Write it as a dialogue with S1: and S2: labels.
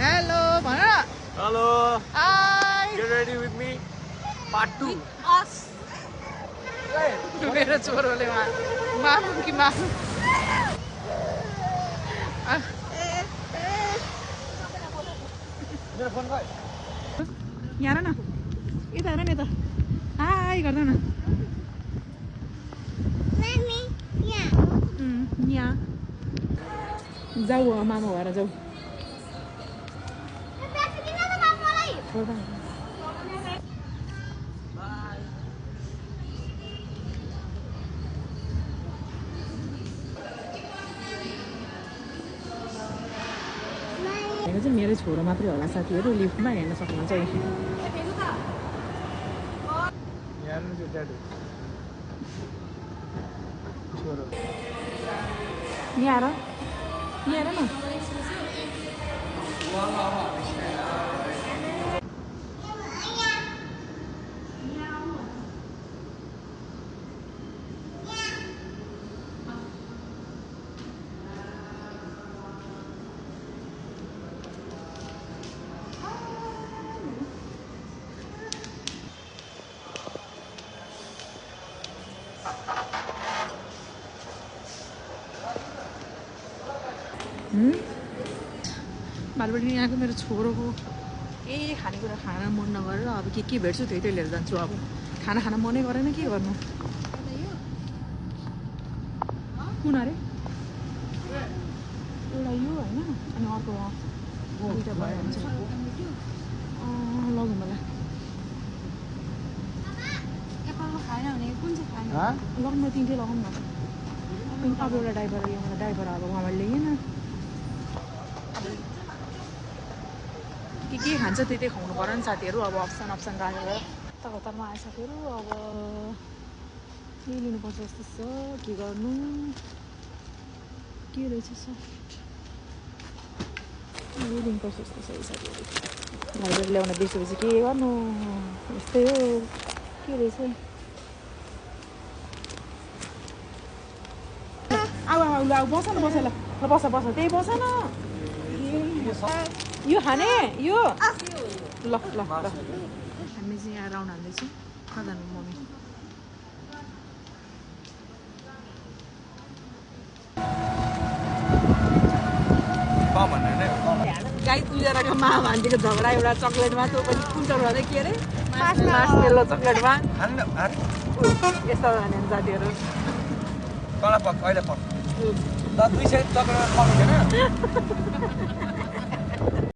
S1: Hello, mana?
S2: Hello.
S1: Hi.
S2: Get ready with me. Part 2.
S1: Us. मेरो छोरोले मामु कि मामु
S2: मेरो फोन गयो
S1: यहाँ हेर न यता हेर न यता हाई गर्दैन यहाँ जाऊ मामा भएर जाऊ हेर्नु चाहिँ मेरो छोरो मात्रै होला साथीहरू लिफ्टमा हेर्न सक्नुहुन्छ यहाँ हेर न बालबडी यहाँको मेरो छोरोको केही खानेकुरा खान मन नगरेर अब के भेट्छु त्यही लिएर जान्छु अब खाना खान मनै गरेन के गर्नु कुन अरे एउटा यो होइन अनि अर्को दुईवटा भयो हुन्छ लगौँ मलाई लगाउँ न तिनटै लगाउँ न अब एउटा ड्राइभर यो मलाई ड्राइभर अब उहाँबाट ल्याएन के खान्छ त्यही खुवाउनु पर्यो नि साथीहरू अब अप्सन राखेर कतामा आयो साथीहरू अब के लिनुपर्छ जस्तो छ के गर्नु के रहेछ लिनुपर्छ जस्तो छ साथीहरू घरबाट ल्याउन बिर्सेपछि के गर्नु यस्तै हो के रहेछ आऊ बस न बस ल बस त्यही बस न यो खाने यो ल ल ल हामी चाहिँ यहाँ राउन्ड हाल्दैछौँ कहाँ जानु मम्मी गाई दुईजनाको मा भान्जीको झगडा एउटा चक्लेटमा त्यो पनि कुन चक्लेट के अरे मार्समेलो चक्लेटमा यस्तो भने जातिहरू
S2: तल पक अहिले पक 200 चक्लेट पाउँदैन